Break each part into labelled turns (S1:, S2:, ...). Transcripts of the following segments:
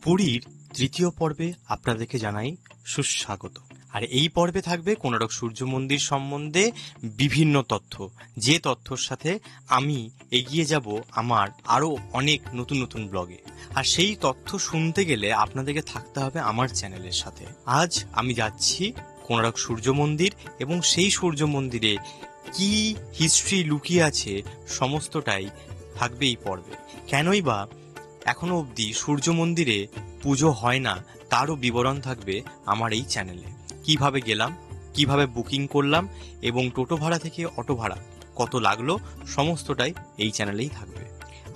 S1: পুরীর তৃতীয় পর্বে আপনাদেরকে জানাই সুস্বাগত। আর এই পর্বে থাকবে কোণারক সূর্য মন্দির সম্বন্ধে বিভিন্ন তথ্য, যে তথ্যর সাথে আমি এগিয়ে যাব আমার আরও অনেক নতুন নতুন ব্লগে। আর সেই তথ্য শুনতে গেলে আপনাদেরকে থাকতে হবে আমার চ্যানেলের সাথে। আজ আমি যাচ্ছি কোণারক সূর্য মন্দির, এবং সেই সূর্য মন্দিরে কি হিস্ট্রি লুকিয়ে আছে সমস্তটাই থাকবে এই পর্বে। কেনই বা এখনো অবধি সূর্য মন্দিরে পুজো হয় না, তারও বিবরণ থাকবে আমার এই চ্যানেলে। কিভাবে গেলাম, কিভাবে বুকিং করলাম, এবং টোটো ভাড়া থেকে অটো ভাড়া কত লাগলো, সমস্তটাই এই চ্যানেলেই থাকবে।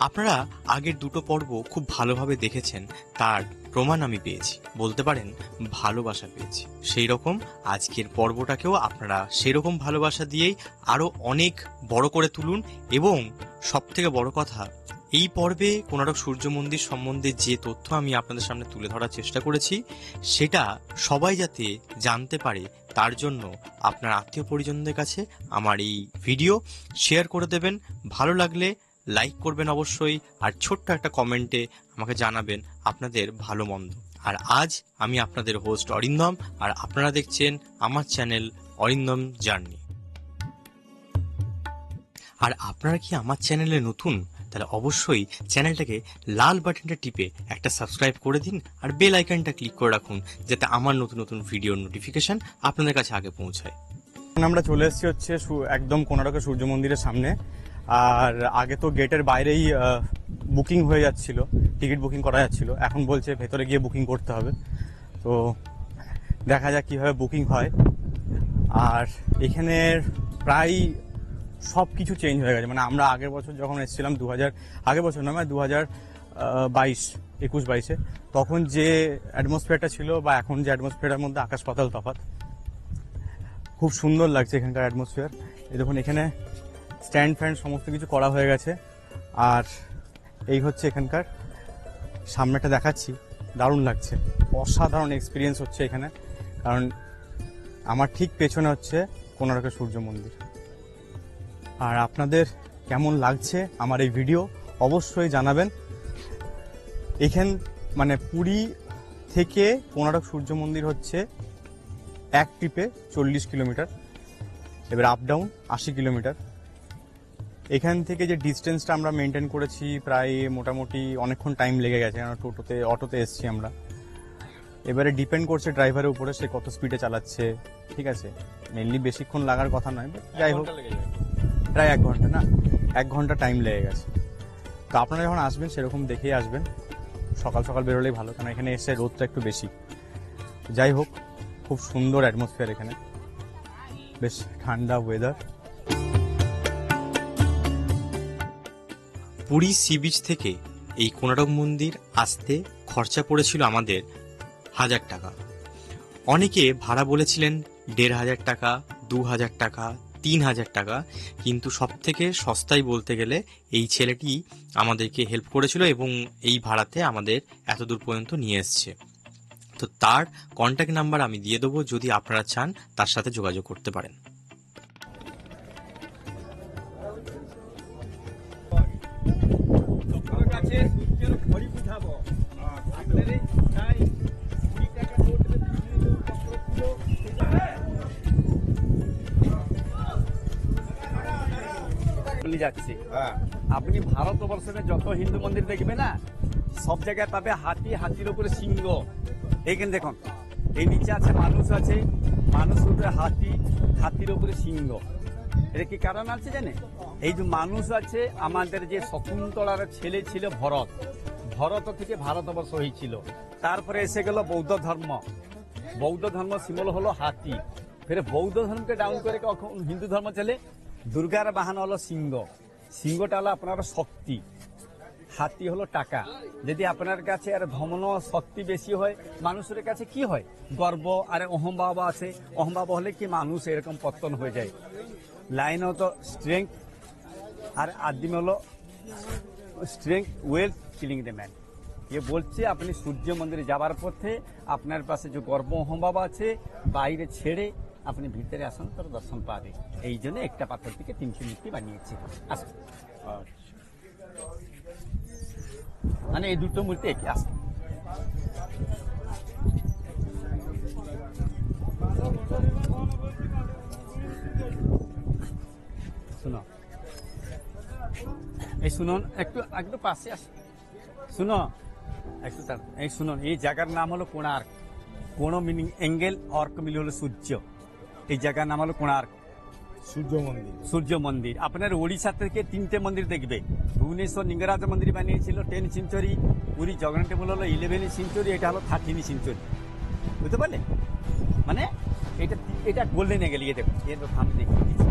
S1: আপনারা আগের দুটো পর্ব খুব ভালোভাবে দেখেছেন, তার প্রমাণ আমি পেয়েছি, বলতে পারেন ভালোবাসা পেয়েছি। সেই রকম আজকের পর্বটাকেও আপনারা সেরকম ভালোবাসা দিয়েই আরও অনেক বড় করে তুলুন। এবং সবথেকে বড় কথা, এই পর্বে কোণারক সূর্য মন্দির সম্বন্ধে যে তথ্য আমি আপনাদের সামনে তুলে ধরার চেষ্টা করেছি, সেটা সবাই যাতে জানতে পারে, তার জন্য আপনার আত্মীয় পরিজনদের কাছে আমার এই ভিডিও শেয়ার করে দেবেন। ভালো লাগলে লাইক করবেন অবশ্যই, আর ছোট্ট একটা কমেন্টে আমাকে জানাবেন আপনাদের ভালো মন্দ। আর আজ আমি আপনাদের হোস্ট অরিন্দম, আর আপনারা দেখছেন আমার চ্যানেল অরিন্দম জার্নি। আর আপনারা কি আমার চ্যানেলে নতুন? তাহলে অবশ্যই চ্যানেলটাকে লাল বাটনটা টিপে একটা সাবস্ক্রাইব করে দিন, আর বেল আইকনটা ক্লিক করে রাখুন, যাতে আমার নতুন নতুন ভিডিওর নোটিফিকেশন আপনাদের কাছে আগে পৌঁছায়।
S2: আমরা চলে এসেছি হচ্ছে একদম কোণারকের সূর্য মন্দিরের সামনে। আর আগে তো গেটের বাইরেই বুকিং হয়ে যাচ্ছিল, টিকিট বুকিং করা যাচ্ছিল। এখন বলছে ভেতরে গিয়ে বুকিং করতে হবে। তো দেখা যাক কীভাবে বুকিং হয়। আর এখানের প্রায় সব কিছু চেঞ্জ হয়ে গেছে। মানে আমরা আগের বছর যখন এসেছিলাম, আগের বছর নয়, মানে 2021-22-এ, তখন যে অ্যাটমসফিয়ারটা ছিল বা এখন যে অ্যাটমসফিয়ারের মধ্যে আকাশ পাতাল তফাৎ। খুব সুন্দর লাগছে এখানকার অ্যাটমসফিয়ার। এই দেখুন, এখানে স্ট্যান্ড ফ্যান্ড সমস্ত কিছু করা হয়ে গেছে। আর এই হচ্ছে এখানকার সামনেটা দেখাচ্ছি, দারুণ লাগছে, অসাধারণ এক্সপিরিয়েন্স হচ্ছে এখানে। কারণ আমার ঠিক পেছনে হচ্ছে কোণারকের সূর্য মন্দির। আর আপনাদের কেমন লাগছে আমার এই ভিডিও অবশ্যই জানাবেন। এখান মানে পুরী থেকে কোণারক সূর্য মন্দির হচ্ছে এক ট্রিপে 40 কিলোমিটার, এবার আপ ডাউন 80 কিলোমিটার। এখান থেকে যে ডিস্টেন্সটা আমরা মেনটেন করেছি, প্রায় মোটামুটি অনেকক্ষণ টাইম লেগে গেছে, কারণ অটোতে এসছি আমরা। এবারে ডিপেন্ড করছে ড্রাইভারের উপরে, সে কত স্পিডে চালাচ্ছে। ঠিক আছে, মেনলি বেশিক্ষণ লাগার কথা নয়, যাই হোক প্রায় 1 ঘন্টা, না 1 ঘন্টা টাইম লেগে গেছে। তো আপনারা যখন আসবেন সেরকম দেখেই আসবেন, সকাল সকাল বেরোলেই ভালো, কারণ এখানে এসে রোদটা একটু বেশি। যাই হোক, খুব সুন্দর অ্যাটমসফিয়ার এখানে, বেশ ঠান্ডা ওয়েদার।
S1: পুরী সি বিচ থেকে এই কোণারক মন্দির আসতে খরচা পড়েছিল আমাদের 1000 টাকা। অনেকে ভাড়া বলেছিলেন 1500 টাকা, 2000 টাকা, 3000 টাকা, কিন্তু সব থেকে সস্তায় বলতে গেলে এই ছেলেটি আমাদেরকে হেল্প করেছিল এবং এই ভাড়াতে আমাদের এত দূর পর্যন্ত নিয়ে এসছে। তো তার কন্ট্যাক্ট নাম্বার আমি দিয়ে দেবো, যদি আপনারা চান তার সাথে যোগাযোগ করতে পারেন।
S3: যাচ্ছি, আপনি ভারতবর্ষের যত হিন্দু মন্দির দেখবে না, সব জায়গায় পাবে হাতি, হাতির উপরে সিংহ। এইখানে দেখুন, এই নিচে আছে মানুষ, আছে মানুষের উপরে হাতি, হাতির উপরে সিংহ। এটা কি কারণ আছে জানে? এই যে মানুষ আছে, আমাদের যে শকুন্তলার ছেলে ছিল ভরত, ভরত থেকে ভারতবর্ষ হয়েছিল। তারপরে এসে গেল বৌদ্ধ ধর্ম, বৌদ্ধ ধর্ম সিম্বল হলো হাতি। ফের বৌদ্ধ ধর্মকে ডাউন করে কখন হিন্দু ধর্ম চলে। দুর্গার বাহন হলো সিংহ, সিংহটা হলো আপনার শক্তি, হাতি হলো টাকা। যদি আপনার কাছে আর ধমন শক্তি বেশি হয়, মানুষের কাছে কি হয়? গর্ব আর অহংভাব আছে। অহংভাব হলে কি মানুষ এরকম পতন হয়ে যায়। লাইন হতো স্ট্রেংথ, আর আদিম হলো strength, wealth killing the man. ये বলছে আপনি সূর্য মন্দিরে যাবার পথে আপনার পাশে যে গর্ব অহংভাব আছে, বাইরে ছেড়ে আপনি ভিতরে আসুন, তোর দর্শন পাবে। এই জন্য একটা পাথর থেকে 300 মূর্তি বানিয়েছে। আসুন, মানে এই দুটো মূর্তি একই। আসুন। শুনুন, একটু একটু পাশে আস, শুনো একটু এই শুনুন, এই জায়গার নাম হলো কোণার্ক। কোণ মিনিং এঙ্গেল, অর্ক মিলি হলো সূর্য। এই জায়গার নাম হলো কোণার্ক
S4: সূর্য মন্দির।
S3: সূর্য মন্দির। আপনার ওড়িশা থেকে 3টে মন্দির দেখবে। ভুবনেশ্বর লিঙ্গরাজ মন্দির বানিয়েছিল 10 সেঞ্চুরি, পুরী জগন্নাথ টেম্পল হলো 11 সেঞ্চুরি, এটা হলো 13 সেঞ্চুরি। বুঝতে পারলে? মানে এটা এটা গোল্ডেন এঙ্গেল। ইয়ে দেখো, এর আমি দেখিয়ে দিচ্ছি,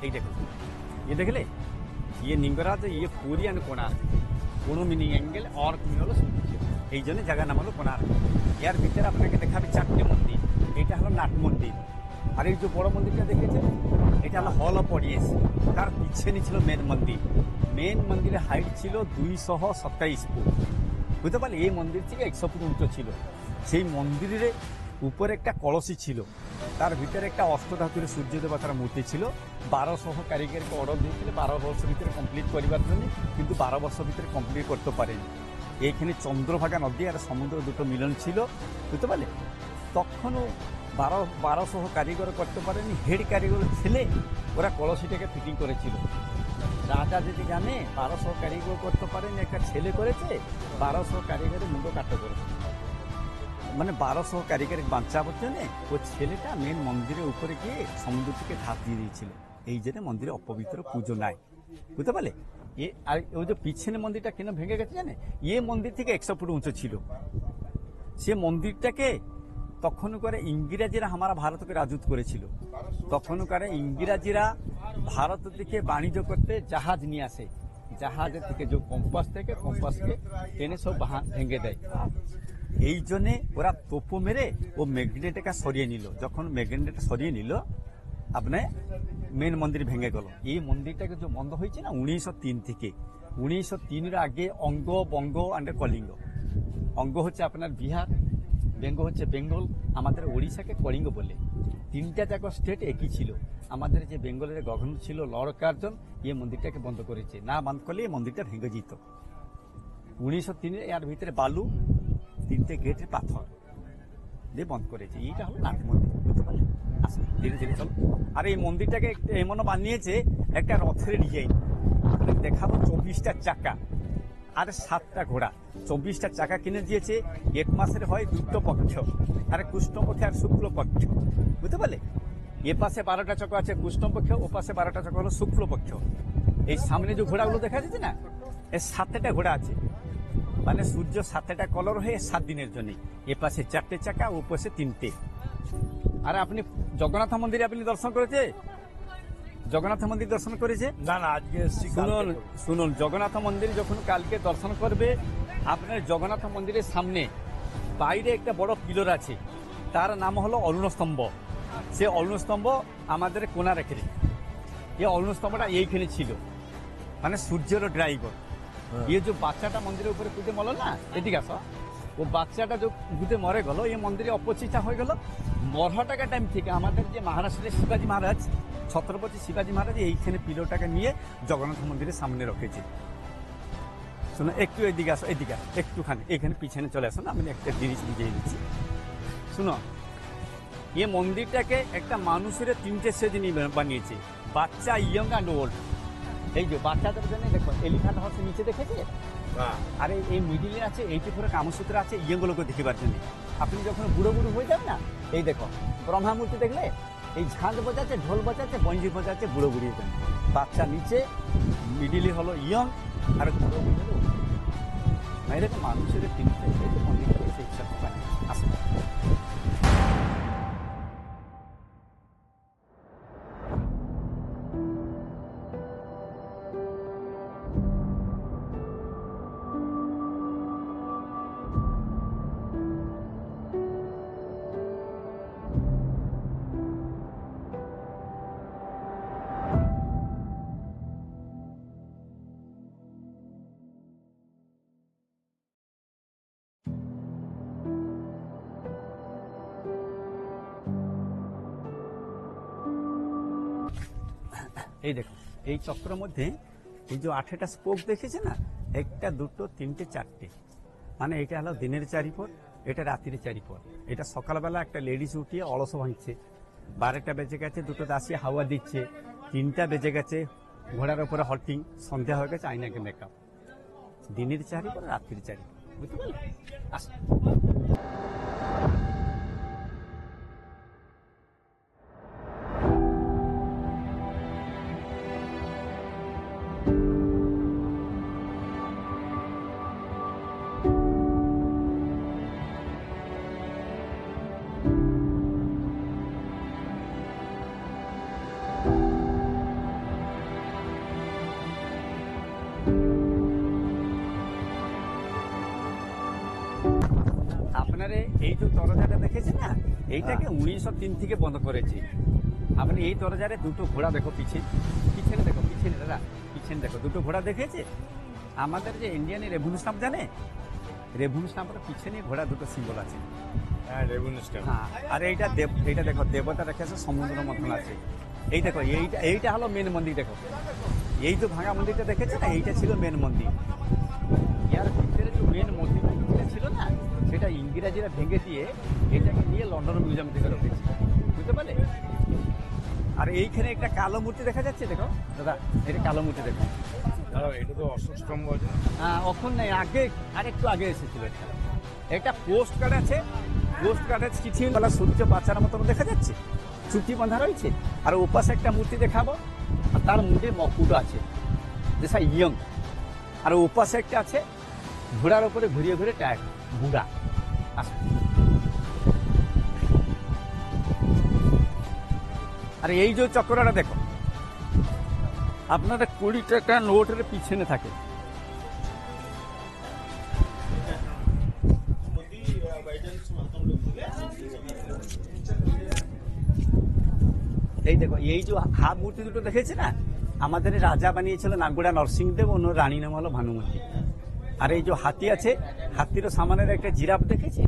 S3: এই দেখো, ইয়ে দেখলে, ইয়ে লিঙ্গরাজ, ইয়ে পুরী আর কোণার্ক। কোনো মিনিং অ্যাঙ্গেল, অর্ক মিনি হলো সূর্য। এই জন্য জায়গার নাম হলো কোণার্ক। এর ভিতরে আপনাকে দেখাবে 4টে মন্দির। এটা হলো নাট মন্দির। আর এই যে বড় মন্দিরটা দেখেছে, এটা হলো হল অফ অডিয়েন্স। তার পিছনে ছিল মেন মন্দির। মেন মন্দিরের হাইট ছিল 227 ফুট। বুঝতে পারলে? এই মন্দির থেকে 100 ফুট উঁচু ছিল। সেই মন্দিরের উপরে একটা কলসি ছিল, তার ভিতরে একটা অষ্টধাতুর সূর্য দেবতার মূর্তি ছিল। 1200 কারিগরকে অর্ডার দিয়েছিল 12 বছর ভিতরে কমপ্লিট করিবার জন্য, কিন্তু 12 বছর ভিতরে কমপ্লিট করতে পারেনি। এইখানে চন্দ্রভাগা নদী আর সমুদ্র দুটো মিলন ছিল। বুঝতে পারলে? তখনও 1200 কারিগর করতে পারেনি। হেড কারিগর ছেলে ওরা কলসিটাকে ফিটিং করেছিল। রাজা যদি জানে 1200 কারিগর করতে পারেনি, একটা ছেলে করেছে, 1200 কারিগরের মুন্ড কাটতে করেছে। মানে 1200 কারিগর বাঁচাবার জন্য ও ছেলেটা মেন মন্দিরের উপরে গিয়ে সমুদ্র থেকে ঝাঁপ দিয়ে দিয়েছিল। এই জন্য মন্দিরে অপবিত্র পুজো নাই। বুঝতে পারলে? আর ওই যে পিছনে মন্দিরটা কেন ভেঙে গেছে জানে? এ মন্দির থেকে 100 ফুট উঁচু ছিল। সে মন্দিরটাকে তখন করে ইংরেজরা আমরা ভারতকে রাজত্ব করেছিল। তখন করে ইংরেজরা ভারত থেকে বাণিজ্য করতে জাহাজ নিয়ে আসে। জাহাজের থেকে যে কম্পাসকে টেনে সব ভেঙে দেয়। এই জন্যে ওরা তোপো মেরে ও ম্যাগনেটটা সরিয়ে নিল। যখন ম্যাগনেটটা সরিয়ে নিল, আপনার মেন মন্দির ভেঙে গেল। এই মন্দিরটাকে যে বন্ধ হয়েছে না 1903 থেকে। 1903 আগে অঙ্গ, বঙ্গ আর কলিঙ্গ। অঙ্গ হচ্ছে আপনার বিহার, বেঙ্গ হচ্ছে বেঙ্গল, আমাদের ওড়িশাকে কলিঙ্গ বলে। 3টা জায়গা স্টেট একই ছিল। আমাদের যে বেঙ্গলের গভর্নর ছিল লর্ড কার্জন, এই মন্দিরটাকে বন্ধ করেছে। না বন্ধ করলে এই মন্দিরটা ভেঙে যেত। 1903 এর ভিতরে বালু, 3টে গেটের পাথর দিয়ে বন্ধ করেছে। এইটা হলো নাট মন্দির। বুঝতে পারলেন? আসুন ধীরে ধীরে চলো। আর এই মন্দিরটাকে এমনও বানিয়েছে একটা রথের ডিজাইন। দেখাবো 24টা চাকা আর 7টা ঘোড়া। 24টা চাকা কিনে দিয়েছে। 1 মাসের হয় 2টো পক্ষ, আর কৃষ্ণপক্ষ আর শুক্লপক্ষ। বুঝতে পারলে? এ পাশে 12টা চক্র আছে কৃষ্ণপক্ষ, ও পাশে 12টা চক্র হলো শুক্লপক্ষ। এই সামনে যে ঘোড়াগুলো দেখা যাচ্ছে না, এর 7টা ঘোড়া আছে। মানে সূর্য 7টা কলর হয়ে 7 দিনের জন্য। এ পাশে 4টে চাকা, ও পাশে 3টে। আর আপনি জগন্নাথ মন্দিরে আপনি দর্শন করেছে? জগন্নাথ মন্দির দর্শন করেছে?
S4: না না, আজকে এসছি, কালকে
S3: শুনুন
S4: করবো।
S3: শুনুন, জগন্নাথ মন্দির যখন কালকে দর্শন করবে, আপনার জগন্নাথ মন্দিরের সামনে বাইরে একটা বড় পিলার আছে, তার নাম হলো অরুণস্তম্ভ। সে অরুণস্তম্ভ আমাদের কোণার্কের। এই অরুণস্তম্ভটা এইখানে ছিল, মানে সূর্যের ড্রাইভার। এই যে বাচ্চাটা মন্দিরের উপরে কুদে মরল না, এদিকে আসো, ও বাচ্চাটা যে কুদে মরে গেল, এই মন্দিরে অপচিষ্টা হয়ে গেল। মরহটাকা টাইম থেকে আমাদের যে মহারাষ্ট্রের শিবাজী মহারাজ, ছত্রপতি শিবাজী মহারাজ এইখানে পিলোটাকে নিয়ে জগন্নাথ মন্দিরের সামনে রেখেছে। শোনো, একটু এদিকে আসো, এদিকে আসো একটুখানি, এখানে পিছনে চলে আসো না, আমি একটা জিনিস বুঝিয়ে দিচ্ছি। শুনো, এই মন্দিরটাকে একটা মানুষের 3টে সেজ বানিয়েছে, বাচ্চা, ইয়ং অ্যান্ড ওল্ড। এই যে বাচ্চাদের জন্য দেখো এলিফ্যান্ট হাউসের নিচে দেখেছে,
S4: হ্যাঁ।
S3: আর এই মিডিলে আছে, এইটি করে কামসূত্র আছে, ইয়েগুলোকে দেখিবার জন্য। আপনি যখন বুড়ো বুড়ো হয়ে যান না, এই দেখো ব্রহ্মা মূর্তি দেখলে এই ঝাঁঝ বাজাচ্ছে, ঢোল বাজাচ্ছে, বঞ্জি বাজাচ্ছে, বুড়ো বুড়ির জন্য। বাচ্চা নিচে, মিডিলে হলো ইয়ং, আর বুড়ো বুড়ি হলো old। এরকম মানুষের 3টে মন্দির সেই সব আসে। এই দেখো, এই চক্রের মধ্যে এই যে 8টা স্পোক দেখেছে না, 1টা 2টো 3টে 4টে, মানে এটা হলো দিনের 4 পর, এটা রাত্রির 4 পর। এটা সকালবেলা একটা লেডিস উঠিয়ে অলস ভাঙছে, 12টা বেজে গেছে, 2টো দাসী হাওয়া দিচ্ছে, 3টা বেজে গেছে ঘোড়ার উপরে হল্টিং, সন্ধ্যা হয়ে গেছে, আইনাকে মেকআপ, দিনের চারি পরে রাত্রির চারি, বুঝতে পারলে? আসুন। আপনারা এই যে দরজাটা দেখেছেন না, এইটাকে 1903 থেকে বন্ধ করেছে। আপনি এই দরজারে দুটো ঘোড়া দেখো, পিছনে দেখো, পিছনে দাদা, পিছনে দেখো, দুটো ঘোড়া দেখেছে। আমাদের যে ইন্ডিয়ান রেভলিউশন জানে, রেভলিউশন পিছনে ঘোড়া দুটো সিম্বল আছে।
S4: হ্যাঁ, রেভিনিউ স্ট্যাম্প।
S3: হ্যাঁ, আর এইটা দেখো, দেবতা রেখেছে, সমুদ্র মতন আছে। এই দেখো, এইটা হলো মেন মন্দির। দেখো, এই যে ভাঙা মন্দিরটা দেখেছে না, এইটা ছিল মেন মন্দির। ইয়ার ভিতরে যে মেন মন্দিরটা ছিল না, সেটা ইংরেজিরা ভেঙে দিয়ে এটাকে নিয়ে লন্ডন মিউজিয়াম থেকে রেখেছে, বুঝতে পারলে? আর এইখানে একটা কালো মূর্তি দেখা যাচ্ছে, দেখো দাদা, এটা কালো মূর্তি দেখো।
S4: দাঁড়াও, এটা তো অশোক স্তম্ভ আছে।
S3: হ্যাঁ, এখন নেই, আগে আর একটু আগে এসেছিল। একটা পোস্ট কার্ড আছে, পোস্ট কার্ডের চিঠি বলা সূর্য বাচ্চার মতো দেখা যাচ্ছে, চুটি বাঁধা রয়েছে। আর ওপাশে একটা মূর্তি দেখাবো, আর তার মুখে মকুট আছে, যেসা ইয়ং। আর ওপাশে একটা আছে, ঘোড়ার উপরে ঘুরিয়ে ঘুরে টায়ার বুড়া। আচ্ছা, আর এই যে চক্রটা দেখো, আপনাদের 20 টাকা নোটের পিছনে থাকে। এই দেখো, এই যে হাত মূর্তি দুটো দেখেছে না, আমাদের রাজা বানিয়েছিল নাগপুরা নরসিংহদেব, অন্য রানী নাম হলো ভানুমতি। আর এই যে হাতি আছে, হাতির সামানের একটা জিরাফ দেখেছে।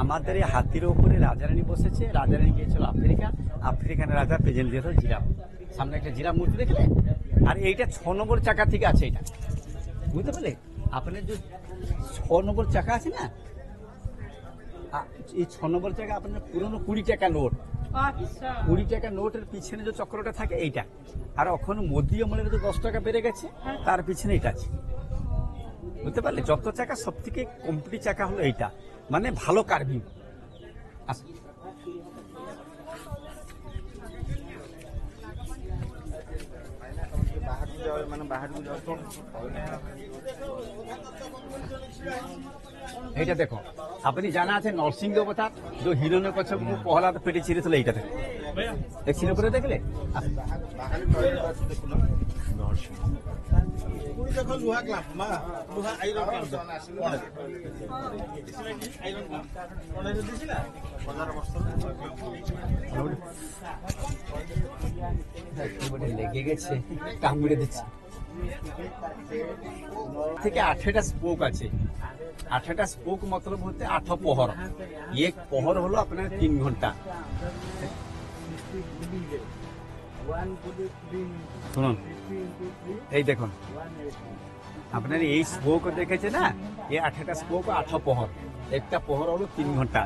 S3: আমাদের এই হাতির উপরে রাজারানী বসেছে, রাজারানী গিয়েছিল আফ্রিকা, আফ্রিকান রাজা প্রেজেন্ট দিয়েছিল জিরাফ। সামনে একটা জিরাফ মূর্তি দেখলে। আর এইটা 6 নম্বর চাকা থেকে আছে, এটা বুঝতে পারলে? আপনার যে 6 নম্বর চাকা আছে না, এই 6 নম্বর চাকা আপনার পুরনো 20 টাকা নোট, 20 টাকা নোটের পিছনে যে চক্রটা থাকে এইটা। আর এখন মোদি আমলের যে 10 টাকা বেড়ে গেছে, তার পিছনে এটা আছে, বুঝতে পারলে? যত চাকা সব থেকে কমপ্লিট চাকা হলো এইটা, মানে ভালো কার্ভিং। এইটা দেখো, আপনি জানা আছে নরসিংহ অবতার, যে হিরণ্য কচ্ছপ প্রহ্লাদ পেটে ছিঁড়েছিল, এইটা দেখো, দেখছিল করে দেখলে। লেগে গেছে, কামড়ে দিচ্ছে। থেকে 8টা স্পোক আছে। 8টা স্পোক মতলব হচ্ছে 8 প্রহর। এক প্রহর হলো আপনার 3 ঘন্টা। শুনুন, এই দেখুন, আপনার এই স্পোক দেখেছে না, এই 8টা স্পোক 8 প্রহর। একটা প্রহর হলো 3 ঘন্টা।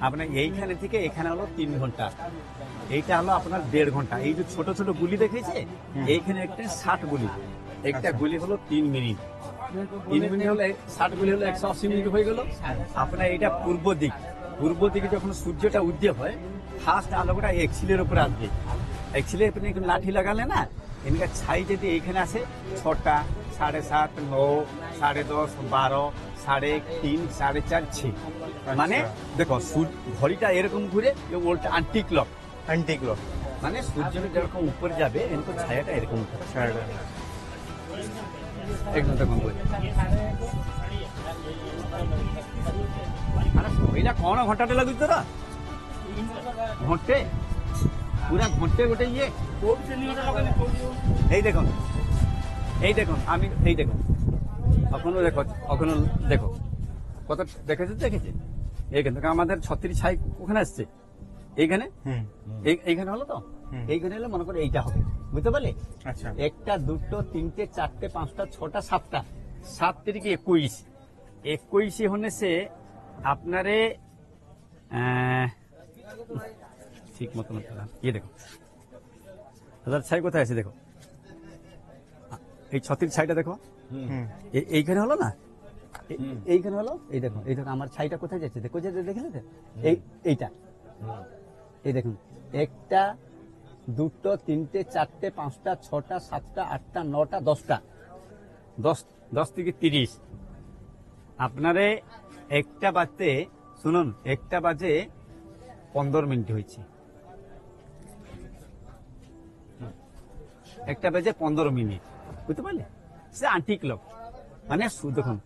S3: আপনার এইখানে থেকে এখানে হলো 3 ঘন্টা। এইটা হলো আপনার 1.5 ঘন্টা। এই যে ছোট ছোট গুলি দেখেছে, এইখানে একটা 60 গুলি, একটা গুলি হলো 3 মিনিট। 3 মিনিট হলে 60 গুলি হলো 180 মিনিট হয়ে গেল। আপনার এইটা পূর্ব দিক, পূর্ব দিকে যখন সূর্যটা উদয় হয়, ফার্স্ট আলোকটা এক্সিলের উপরে আসবে। এক্সিলে আপনি লাঠি লাগালে না, এনকা ছাই যদি এইখানে আসে, 6টা, 7:30, 9, 10:30, 12, 3:30, 4:30, 6। মানে দেখো, ঘড়িটা এরকম ঘুরে, ওল্টা আন্টি ক্লক।
S2: অ্যান্টি ক্লক
S3: মানে সূর্য যেরকম উপরে যাবে, এরকম ছায়াটা এরকম একদম দেখুন। আরে ওইটা কোন ঘন্টাটা লাগুଛି তোরা? ঘন্টে, পুরা ঘন্টে গোটে ইয়ে। এই দেখুন, এই দেখুন, আমি এই দেখুন, এখনো দেখো, এখনো দেখো, কত দেখেছে, দেখেছে? এইখানে আমাদের 36 ছাই ওখানে আসছে, এইখানে, এইখানে হলো তো, এইখানে হলে মনে করে এইটা হবে, বুঝতে পারলে?
S2: আচ্ছা,
S3: 1টা, 2টো, 3টে, 4টে, 5টা, 6টা, 7টা, 7 তারিখে 21, 21 হনে সে আপনারে ঠিক মতো ইয়ে দেখো, 1006 কোথায় আছে দেখো, এই ছত্রিশ ছাইটা দেখো, এইখানে হলো না, এইখানে হলো, এই দেখো আমার ছাইটা কোথায় যাচ্ছে, দেখো যে দেখেন তো, এইটা, এই দেখুন, একটা, দুটো, তিনটে, চারটে, পাঁচটা, ছটা, সাতটা, আটটা, নটা, 10টা, 10 থেকে 30। আপনারে একটা বাজতে, শুনুন, একটা বাজে 15 মিনিট হয়েছে, একটা বাজে 15 মিনিট, বুঝতে পারলে? সে আন্টিক লোক, মানে দেখুন,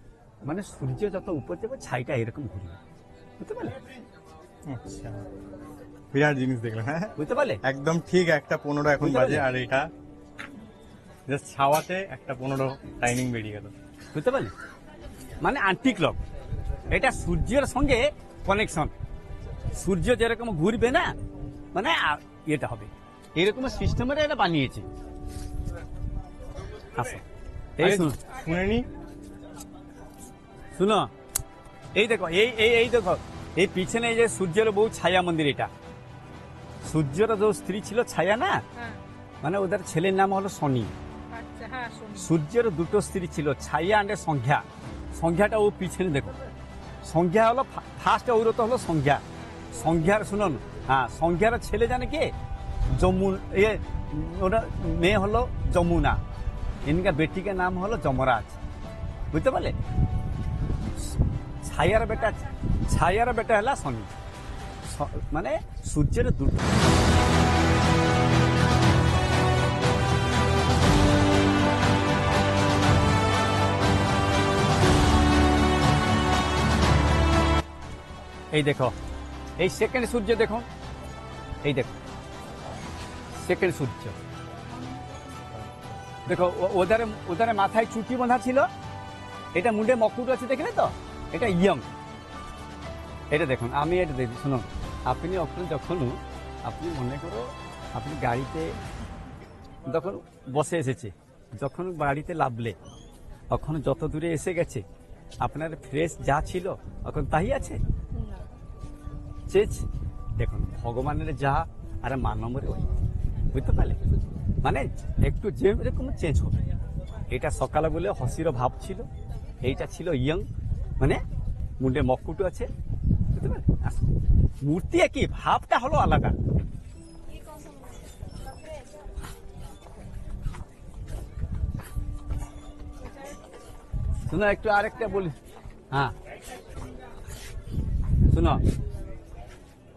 S3: মানে সূর্য যত উপর যাবে ছাইটা এরকম ঘুরবে, বুঝতে পারলে?
S2: আচ্ছা, বিরাট জিনিস দেখলাম। হ্যাঁ,
S3: বুঝতে পারলে?
S2: একদম ঠিক 1:15 এখন
S3: বুঝতে
S2: বাজে,
S3: পারলে?
S2: আর এটা জাস্ট ছাওয়াতে 1:15 টাইমিং বেরিয়ে গেল।
S3: বুঝতে পারলে? মানে আন্টিক ক্লক, এটা সূর্যের সঙ্গে কানেকশন, সূর্য যেরকম ঘুরবে না, মানে এটা হবে এরকম সিস্টেমের এটা বানিয়েছে। আচ্ছা, এই শুনুন,
S2: শুনে নি।
S3: শুনো, এই দেখো, এই দেখো, এই পিছনে এই যে সূর্যের বউ ছায়া মন্দির, এটা সূর্যের যে স্ত্রী ছিল ছায়া না,
S5: হ্যাঁ,
S3: মানে ওদের ছেলের নাম হলো শনি।
S5: আচ্ছা, হ্যাঁ, শুনি।
S3: সূর্যের দুটো স্ত্রী ছিল, ছায়া আন্ডে সংখ্যা, সংখ্যাটা ও পিছনে দেখো, সংখ্যা হলো ফার্স্ট, ওর তো হলো সংখ্যা, সংখ্যার শুনুন, হ্যাঁ, সংখ্যার ছেলে জানে কে, ওটা মেয়ে হলো যমুনা, ইনকা বেটি কে নাম হলো যমরাজ, বুঝতে পারলে? ছায়ার বেটা হলা শনি, মানে সূর্যের দুটো। এই দেখো, এই সেকেন্ড সূর্য দেখো, এই দেখো সেকেন্ড সূর্য দেখো, ওদের মাথায় চুটি বাঁধা ছিল, এটা মুন্ডে মকুট আছে, দেখলে তো, এটা ইয়ং। এটা দেখুন, আমি এটা দেখি, শুনুন, আপনি যখন আপনি মনে করো আপনি গাড়িতে যখন বসে এসেছে, যখন বাড়িতে লাভলে, তখন যত দূরে এসে গেছে আপনার ফ্রেশ যা ছিল এখন তাই আছে, চেঞ্জ। দেখুন, ভগবানের যা আর মানবের ওই, বুঝতে পারলে? মানে একটু যেরকম চেঞ্জ হবে। এটা সকালে বলে হসির ভাব ছিল, এইটা ছিল ইয়ং, মানে মুন্ডে মকুটু আছে, বুঝতে পারলে? মূর্তি একই, ভাবটা হলো আলাদা। শুনো, একটু আরেকটা বলি, হ্যাঁ শুনো,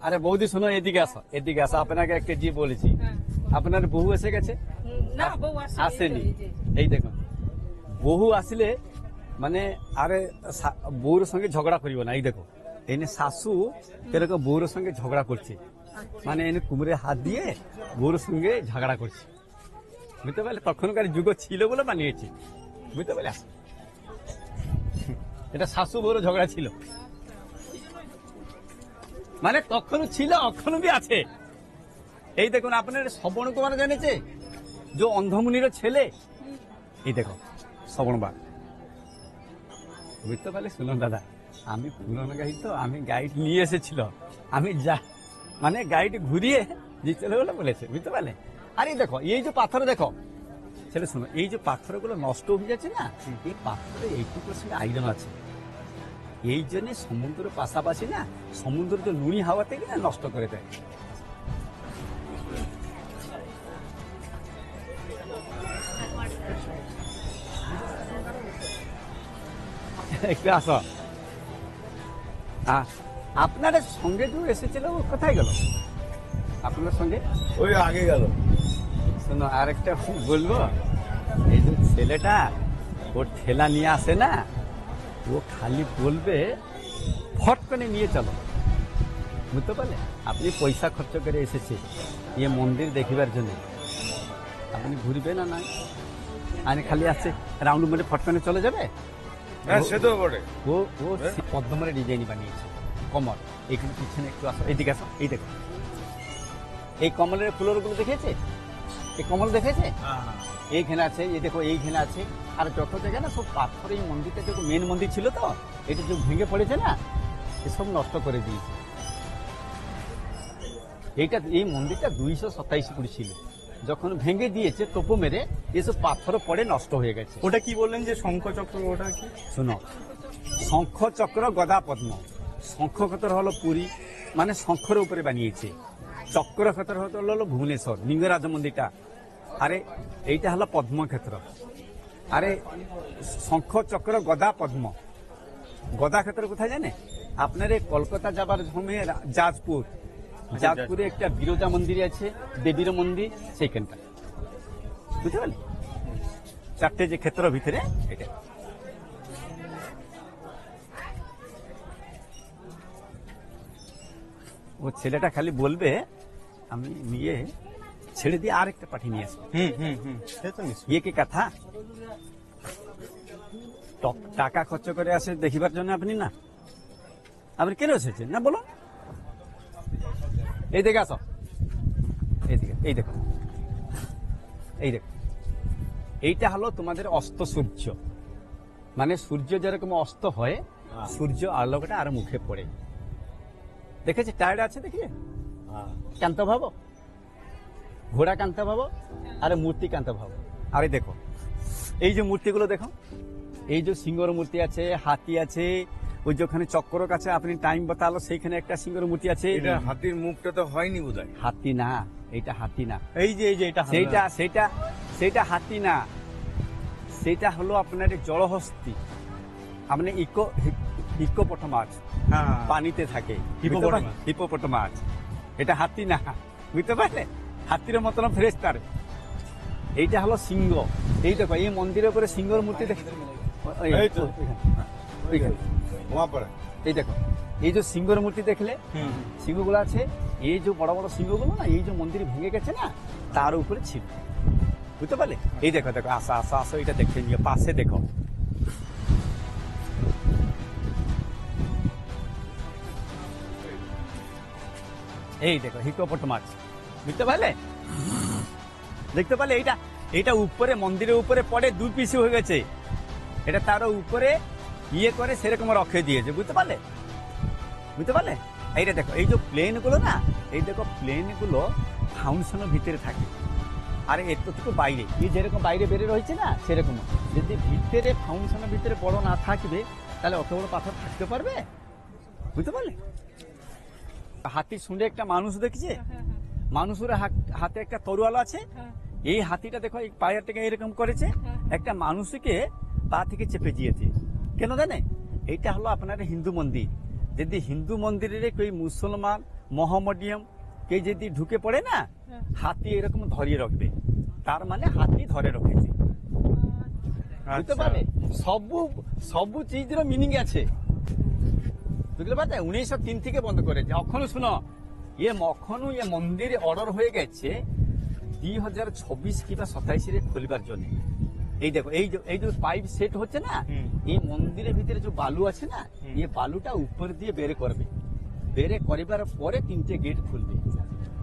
S3: আরে বৌদি শুনো, এদিকে আসো, এদিকে আসো, আপনাকে একটা জি বলেছি,
S5: হ্যাঁ,
S3: আপনার বহু এসে গেছে?
S5: না, বউ আসেনি।
S3: আসেনি। এই দেখুন, বহু আসলে মানে আরে বউর সঙ্গে ঝগড়া করিব না, এই দেখো, এনে শাশু এরকম বউর সঙ্গে ঝগড়া করছে, মানে এনে কুমড়ে হাত দিয়ে বউর সঙ্গে ঝগড়া করছে, বুঝতে পারলে? তখনকার যুগ ছিল বলে বানিয়েছে, বুঝতে পারলে? এটা শাশু বউর ঝগড়া ছিল, মানে তখনও ছিল, এখনো বি আছে। এই দেখুন, আপনার শ্রবণ কুমার জেনেছে যে অন্ধমুনির ছেলে, এই দেখো শ্রবণবার, বুঝতে পারলে? শুনুন দাদা, আমি পুরনো গাইড তো, আমি গাইড নিয়ে এসেছিল, আমি যা মানে গাইড ঘুরিয়ে যে ছেলে বলে বলেছে, বুঝতে পারলে? আর এই দেখো, এই যে পাথর দেখো ছেলে, শুনো, এই যে পাথরগুলো নষ্ট হয়ে যাচ্ছে না, এই পাথরে 80% আয়রন আছে, এই জন্য সমুদ্রের পাশাপাশি না, সমুদ্রের যে নুড়ি হাওয়াতে না নষ্ট করে দেয়। একটু আসো, আপনার সঙ্গে যে এসেছিল ও কোথায় গেল? আপনার সঙ্গে
S4: ওই আগে গেল।
S3: শোনো, আরেকটা বলবো, এই যে ছেলেটা ওর ঠেলা নিয়ে আসে না, ও খালি বলবে ফট করে নিয়ে চলো, বুঝতে পারলে? আপনি পয়সা খরচ করে এসেছে এই মন্দির দেখিবার জন্য, আপনি ঘুরবে না, নয় আর খালি আসছে রাউন্ড মেরে ফট করে চলে যাবে?
S4: হ্যাঁ, সে তো বটে।
S3: ও পদ্মমারে ডিজাইন বানিয়েছে, কমল, এখানে পিছনে একটু আসো, এইদিকে আসো, এই দেখো, এই কমলের ফুলগুলো দেখেছে, এই কমল দেখেছে, এইখানে আছে, এই দেখো এইখানে আছে, আর যত জায়গায় না সব পাথর, এই মন্দিরটা যখন মেন মন্দির ছিল তো, এটা যে ভেঙে পড়েছে না, এসব নষ্ট করে দিয়েছে। এই মন্দিরটা 227 ফুট ছিল, যখন ভেঙে দিয়েছে তোপো মেরে, এসব পাথর পড়ে নষ্ট হয়ে গেছে।
S2: ওটা কি বললেন যে শঙ্খচক্র, ওটা কি?
S3: শুনো, শঙ্খ চক্র গদা পদ্ম। শঙ্খ ক্ষেত্র হলো পুরী, মানে শঙ্খর উপরে বানিয়েছে। চক্র ক্ষেত্র হলো ভুবনেশ্বর লিঙ্গরাজ মন্দিরটা। আরে এইটা হলো পদ্মক্ষেত্র। আরে শঙ্খ চক্র গদা পদ্ম। গদা ক্ষেত্র কোথায় জানে? আপনার এই কলকাতা যাবার সময় জাজপুর, জাজপুরে একটা বিরজা মন্দির আছে, দেবীর মন্দির, সেইখানটা বুঝতে পারলেন? চারটে যে ক্ষেত্র ভিতরে এটা। ও ছেলেটা খালি বলবে, আমি নিয়ে ছেড়ে দিয়ে আরেকটা পাঠিয়ে নিয়ে আসবো।
S2: সে তো নিশ্চয়ই।
S3: ইয়ে কি কথা? টাকা খরচ করে আসে দেখিবার জন্য আপনি না? আপনি কেন এসেছেন না বলো? এই দেখে আসো, এইদিকে, এই দেখো, এই দেখো, এইটা হলো তোমাদের অস্ত সূর্য। মানে সূর্য যেরকম অস্ত হয়, সূর্য আলোকটা আর মুখে পড়ে। দেখেছি টায়ার্ড আছে, দেখিয়ে কান্ত ভাবো, ঘোড়া কান্ত ভাবো, আরে মূর্তি কান্ত ভাবো। আরে দেখো এই যে মূর্তিগুলো দেখো, এই যে সিংহর মূর্তি আছে, হাতি আছে, ওই যে ওখানে চক্র কাছে আপনি টাইম বাতালো, সেইখানে একটা সিংহর মূর্তি আছে।
S4: এটা হাতির মুখটা তো হয়নি বোধহয়।
S3: হাতি না, এইটা হাতি না,
S2: এই যে এটা
S3: সেইটা হাতি না, সেইটা হলো আপনার জলহস্তি। আপনি হিপোপটামাস,
S2: হ্যাঁ,
S3: পানিতে থাকে,
S2: হিপোপটামাস।
S3: হিপোপটামাস। এটা হাতি না, বুঝতে পারলে? হাতির মতন ফ্রেশ তার। এইটা হলো সিংহ। এই দেখো, এই মন্দিরের উপরে সিংহর মূর্তি দেখে,
S4: এই তো। ওয়াপারে
S3: এই দেখো, এই যে সিংহর মূর্তি দেখলে, সিংহগুলো আছে, এই যে বড় বড় সিংহগুলো না, এই যে মন্দির ভেঙে গেছে না, তার উপরে ছিল, বুঝতে পারলে? এই দেখো দেখো, আসো আসো আসো, এটা দেখে নিয়ে পাশে দেখো। এই দেখো হিপোপটামাস, বুঝতে পারলে? দেখতে পারলে? এইটা উপরে মন্দিরের উপরে পড়ে দুই পিসি হয়ে গেছে। এটা তার উপরে ইয়ে করে সেরকম রখে দিয়েছে, বুঝতে পারলে? বুঝতে পারলে? এইটা দেখো, এই যে প্লেন গুলো না, এই দেখো প্লেন গুলো ফাউন্ডেশনের ভিতরে থাকে, আর এতটুকু বাইরে, এই যেরকম বাইরে বেড়ে রয়েছে না, সেরকম। যদি ভিতরে ফাউন্ডেশনের ভিতরে বড় না থাকবে, তাহলে অত বড় পাথর থাকতে পারবে? বুঝতে পারলে? হাতির শুনে একটা মানুষ দেখছে, মানুষের হাতে একটা তরোয়াল আছে। এই হাতিটা দেখো, এই পায়ের থেকে এরকম করেছে, একটা মানুষকে পা থেকে চেপে দিয়েছে। কেন জানে? এইটা হলো আপনার হিন্দু মন্দির। যদি হিন্দু মন্দিরের কেউ মুসলমান মোহাম্মডিয়াম কে যদি ঢুকে পড়ে না, হাতি এরকম ধরিয়ে রাখবে, তার মানে হাতি ধরে রেখেছে, বুঝতে পারলে? সবু চিজের মিনিং আছে, বুঝতে পারলে? 1903 থেকে বন্ধ করেছে। এখনো শুনো, এখনো মন্দির অর্ডার হয়ে গেছে 2026 কিংবা 27 খুলবার জন্য। এই দেখো, এই যে পাইপ সেট হচ্ছে না, এই মন্দিরের ভিতরে যে বালু আছে না, এই বালুটা উপর দিয়ে বের করবে, বের করিবার পরে 3টে গেট খুলবে।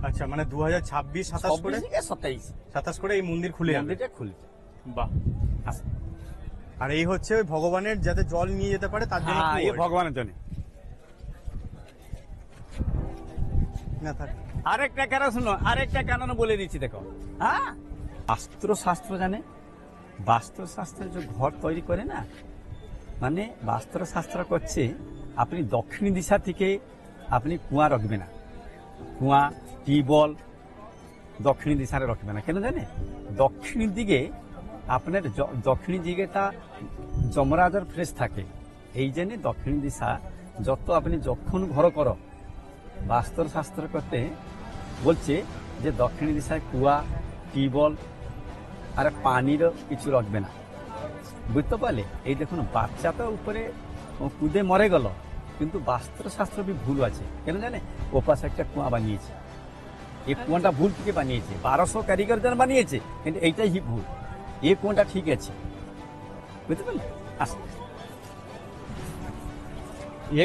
S2: আচ্ছা, মানে 2026 27 করে
S3: 27
S2: করে এই মন্দির খুলে যাবে।
S3: মন্দিরটা খুলবে।
S2: বাহ।
S3: আচ্ছা।
S2: আর এই হচ্ছে ওই ভগবানের যাতে জল নিয়ে যেতে পারে তার জন্য
S3: হ্যাঁ, এই
S2: কুয়োর।
S3: ভগবানের জন্য।
S2: না থাক।
S3: আরেকটা কারণ শুনো, আরেকটা কারণ বলে দিচ্ছি, দেখো। হ্যাঁ, বাস্তুশাস্ত্র জানে? বাস্তুশাস্ত্র যে ঘর তৈরি করে না, মানে বাস্তুশাস্ত্র করছে আপনি দক্ষিণ দিশা থেকে আপনি কুয়া রাখবে না, কুয়া টিউবওয়েল দক্ষিণ দিশারে রাখবে না। কেন জানে? দক্ষিণ দিকে আপনার দক্ষিণ দিকে তা যমরাজার ফ্রেশ থাকে, এই জন্য দক্ষিণ দিশা যত আপনি যখন ঘর করো, বাস্তুশাস্ত্র করতে বলছে যে দক্ষিণ দিশায় কুয়া টিউবওয়েল আর পানিরও কিছু রাখবে না, বুঝতে পারলে? এই দেখুন, বাচ্চাটা উপরে কুদে মরে গেল, কিন্তু বাস্তুশাস্ত্র বি ভুল আছে। কেন জানে? ওপাশে একটা কুয়া বানিয়েছে, এই কুয়াটা ভুল থেকে বানিয়েছে, 1200 কারিগর যেন বানিয়েছে, কিন্তু এইটাই ভুল, এই কুয়াটা ঠিক আছে, বুঝতে পারলে?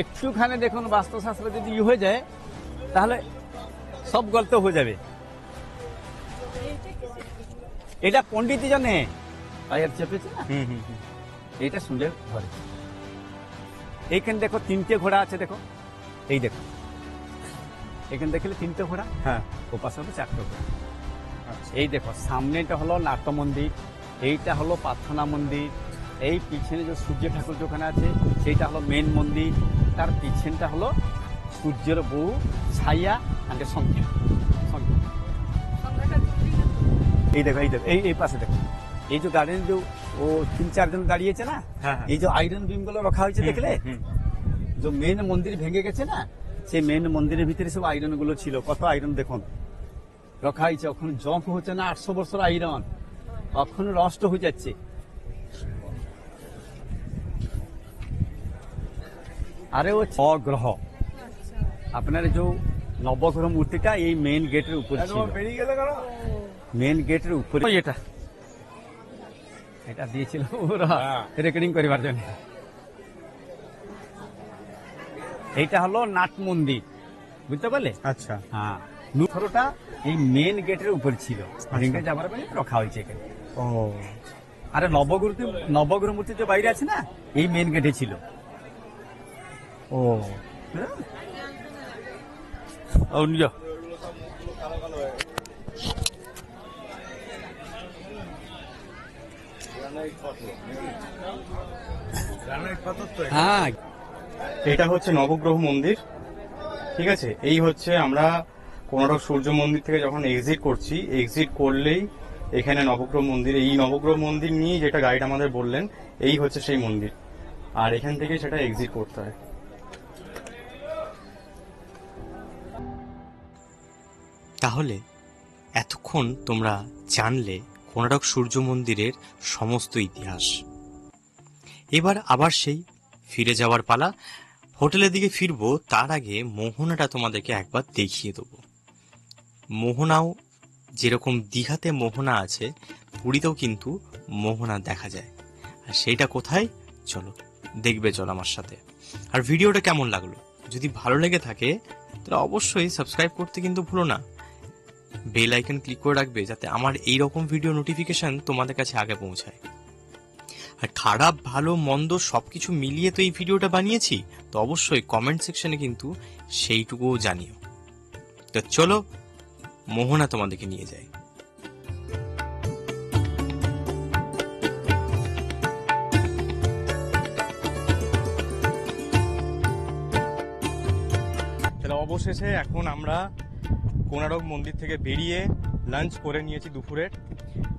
S3: একটুখানে দেখুন বাস্তুশাস্ত্র যদি হয়ে যায়, তাহলে সব গল্প হয়ে যাবে। এটা পন্ডিত জনে পায়ের চেপেছে না, এইটা শুনলে ধরে। এইখানে দেখো 3টে ঘোড়া আছে, দেখো, এই দেখো, এখানে দেখলে 3টে ঘোড়া,
S2: হ্যাঁ,
S3: ও পাশে হলো 4টে ঘোড়া। এই দেখো, সামনেটা হলো নাট্য মন্দির, এইটা হলো প্রার্থনা মন্দির। এই পিছনে যে সূর্য ঠাকুর যেখানে আছে সেইটা হলো মেন মন্দির। তার পিছনটা হলো সূর্যের বউ ছায়া আগে সন্ধ্যা।
S5: সন্ধ্যাটা দিতেই না।
S3: এই দেখো এই পাশে দেখো, এই যে গার্ডেন যে ও 3-4 জন দাঁড়িয়েছে না,
S2: হ্যাঁ, হ্যাঁ।
S3: এই যে আয়রন বিম গুলো রাখা হয়েছে দেখলে, যে মেন মন্দির ভেঙে গেছে না, সেই মেন মন্দিরের ভিতরে সব আয়রন গুলো ছিল। কত আয়রন দেখুন রাখা হয়েছে। এখন জম্প হচ্ছে না, 800 বছর আয়রন এখন নষ্ট হয়ে যাচ্ছে। আরে ও গ্রহ আপনার যে নবগ্রহ মূর্তিটা এই মেন গেটের উপর ছিল।
S4: বেরিয়ে গেলে কেন?
S3: মেন গেটের উপরে এটা এটা দিয়েছিল ওরা
S4: হ্যাঁ।
S3: রেকর্ডিং করিবার জন্য। এইটা হলো নাট মন্দির, বুঝতে পারলে?
S2: আচ্ছা।
S3: হ্যাঁ, নুথরটা এই মেন গেটের উপর ছিল, ভেঙে যাবার পরে রাখা হয়েছে এখানে।
S2: ও
S3: আরে নবগ্রহ মূর্তি যে বাইরে আছে না, এই মেন গেটে ছিল।
S2: ও
S3: হ্যাঁ? ও নিজ
S4: গ্রানাইট পাথর তো এটা।
S3: হ্যাঁ,
S2: এটা হচ্ছে নবগ্রহ মন্দির, ঠিক আছে। এই হচ্ছে আমরা কোনারক সূর্য মন্দির থেকে যখন এক্সিট করছি, এক্সিট করলেই এখানে নবগ্রহ মন্দির। এই নবগ্রহ মন্দির নিয়ে যেটা গাইড আমাদের বললেন, এই হচ্ছে সেই মন্দির, আর এখান থেকে সেটা এক্সিট করতে হয়।
S1: তাহলে এতক্ষণ তোমরা জানলে কোনারক সূর্য মন্দিরের সমস্ত ইতিহাস। এবার আবার সেই ফিরে যাওয়ার পালা। হোটেলের দিকে ফিরবো তার আগে মোহনাটা তোমাদেরকে একবার দেখিয়ে দেবো। মোহনাও যেরকম দীঘাতে মোহনা আছে, পুরীতেও কিন্তু মোহনা দেখা যায়। আর সেইটা কোথায়, চলো দেখবে, চলো আমার সাথে। আর ভিডিওটা কেমন লাগলো, যদি ভালো লেগে থাকে তাহলে অবশ্যই সাবস্ক্রাইব করতে কিন্তু ভুলো না। বেল আইকন ক্লিক করে রাখবে যাতে আমার এই রকম ভিডিও নোটিফিকেশন তোমাদের কাছে আগে পৌঁছায়। আর খারাপ ভালো মন্দ সবকিছু মিলিয়ে তো এই ভিডিওটা বানিয়েছি, তো অবশ্যই কমেন্ট সেকশনে কিন্তু সেইটুকুও জানিও। তো চলো মোহনা তোমাদেরকে নিয়ে যাই।
S2: তাহলে অবশেষে এখন আমরা কোনারক মন্দির থেকে বেরিয়ে লাঞ্চ করে নিয়েছি। দুপুরের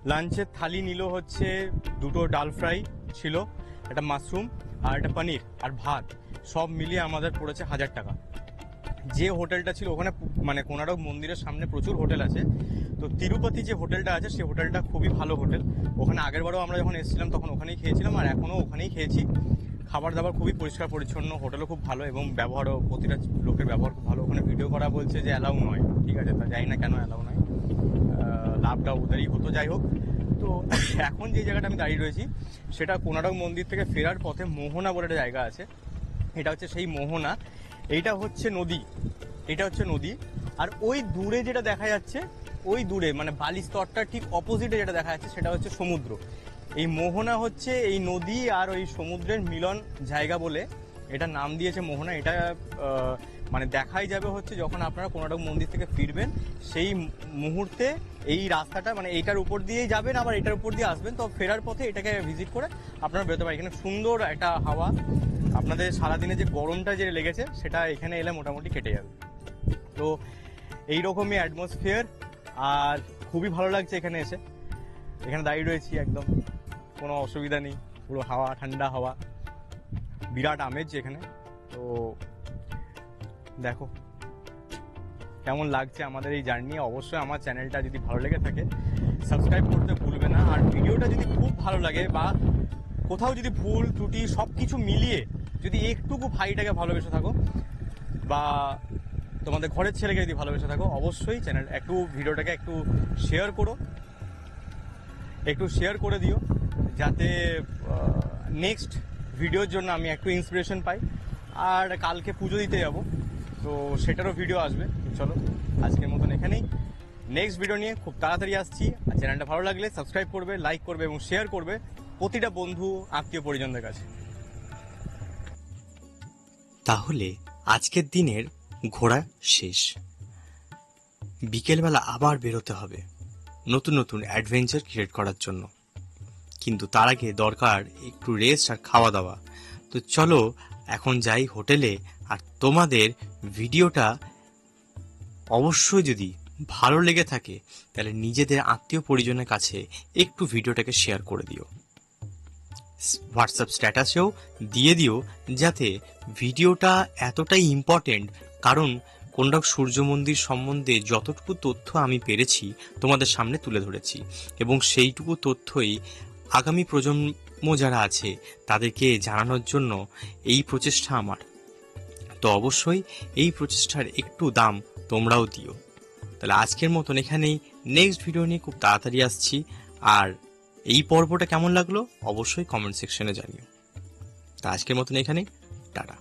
S2: লাঞ্চের থালি নিল হচ্ছে 2টো ডাল ফ্রাই ছিল, একটা মাশরুম আর একটা পনির আর ভাত, সব মিলিয়ে আমাদের পড়েছে 1000 টাকা। যে হোটেলটা ছিল ওখানে, মানে কোনারক মন্দিরের সামনে প্রচুর হোটেল আছে, তো তিরুপতি যে হোটেলটা আছে সেই হোটেলটা খুবই ভালো হোটেল। ওখানে আগেরবারও আমরা যখন এসেছিলাম তখন ওখানেই খেয়েছিলাম, আর এখনও ওখানেই খেয়েছি। খাবার দাবার খুবই পরিষ্কার পরিচ্ছন্ন, হোটেলও খুব ভালো এবং ব্যবহারও, প্রতিটা লোকের ব্যবহার খুব ভালো। ওখানে ভিডিও করা বলছে যে অ্যালাউ নয়, ঠিক আছে, তা জানি না কেন অ্যালাউ নয়, লাভটা ওদেরই হতো। যাই হোক, তো এখন যে জায়গাটা আমি দাঁড়িয়ে রয়েছি সেটা কোনারক মন্দির থেকে ফেরার পথে মোহনা বলে একটা জায়গা আছে, এটা হচ্ছে সেই মোহনা। এইটা হচ্ছে নদী, এটা হচ্ছে নদী। আর ওই দূরে যেটা দেখা যাচ্ছে, ওই দূরে মানে বালি স্তরটা ঠিক অপোজিটে যেটা দেখা যাচ্ছে সেটা হচ্ছে সমুদ্র। এই মোহনা হচ্ছে এই নদী আর ওই সমুদ্রের মিলন জায়গা বলে এটা নাম দিয়েছে মোহনা। এটা মানে দেখাই যাবে হচ্ছে যখন আপনারা কোনারক মন্দির থেকে ফিরবেন, সেই মুহূর্তে এই রাস্তাটা মানে এইটার উপর দিয়েই যাবেন, আবার এটার উপর দিয়ে আসবেন, তো ফেরার পথে এটাকে ভিজিট করে আপনারা বেরোতে পারেন। এখানে সুন্দর একটা হাওয়া, আপনাদের সারাদিনে যে গরমটা যে লেগেছে সেটা এখানে এলে মোটামুটি কেটে যাবে। তো এইরকমই অ্যাটমসফিয়ার, আর খুবই ভালো লাগছে এখানে এসে। এখানে দাঁড়িয়ে রয়েছি, একদম কোনো অসুবিধা নেই, পুরো হাওয়া, ঠান্ডা হাওয়া, বিরাট আমেজ এখানে। তো দেখো কেমন লাগছে আমাদের এই জার্নি। অবশ্যই আমার চ্যানেলটা যদি ভালো লেগে থাকে সাবস্ক্রাইব করতে ভুলবে না। আর ভিডিওটা যদি খুব ভালো লাগে বা কোথাও যদি ভুল ত্রুটি সব কিছু মিলিয়ে যদি একটুকু ভাইটাকে ভালোবেসে থাকো বা তোমাদের ঘরের ছেলেকে যদি ভালোবেসে থাকো, অবশ্যই চ্যানেল একটু ভিডিওটাকে একটু শেয়ার করো, একটু শেয়ার করে দিও, যাতে নেক্সট ভিডিওর জন্য আমি একটু ইন্সপিরেশন পাই। আর কালকে পুজো দিতে যাব, তো সেটারও ভিডিও আসবে। চলো আজকের মতন এখানেই, নেক্সট ভিডিও নিয়ে খুব তাড়াতাড়ি আসছি। আর চ্যানেলটা ভালো লাগলে সাবস্ক্রাইব করবে, লাইক করবে এবং শেয়ার করবে প্রতিটা বন্ধু আত্মীয় পরিজনদের কাছে।
S1: তাহলে আজকের দিনের ঘোরা শেষ। বিকেলবেলা আবার বেরোতে হবে নতুন নতুন অ্যাডভেঞ্চার ক্রিয়েট করার জন্য। কিন্তু তার আগে দরকার একটু রেস্ট আর খাওয়া দাওয়া। তো চলো এখন যাই হোটেলে। আর তোমাদের ভিডিওটা অবশ্যই যদি ভালো লেগে থাকে তাহলে নিজেদের আত্মীয় পরিজনের কাছে একটু ভিডিওটাকে শেয়ার করে দিও, হোয়াটসঅ্যাপ স্ট্যাটাসেও দিয়ে দিও, যাতে ভিডিওটা এতটাই ইম্পর্টেন্ট। কারণ কোন্ডাক সূর্য মন্দির সম্বন্ধে যতটুকু তথ্য আমি পেরেছি তোমাদের সামনে তুলে ধরেছি, এবং সেইটুকু তথ্যই আগামী প্রজন্ম যারা আছে তাদেরকে জানানোর জন্য এই প্রচেষ্টা আমার। তো অবশ্যই এই প্রচেষ্টার একটু দাম তোমরাও দিও। তাহলে আজকের মতন এখানেই, নেক্সট ভিডিও নিয়ে খুব তাড়াতাড়ি আসছি। আর এই পর্বটা কেমন লাগলো অবশ্যই কমেন্ট সেকশনে জানিও। তা আজকের মতন এখানেই, টাটা।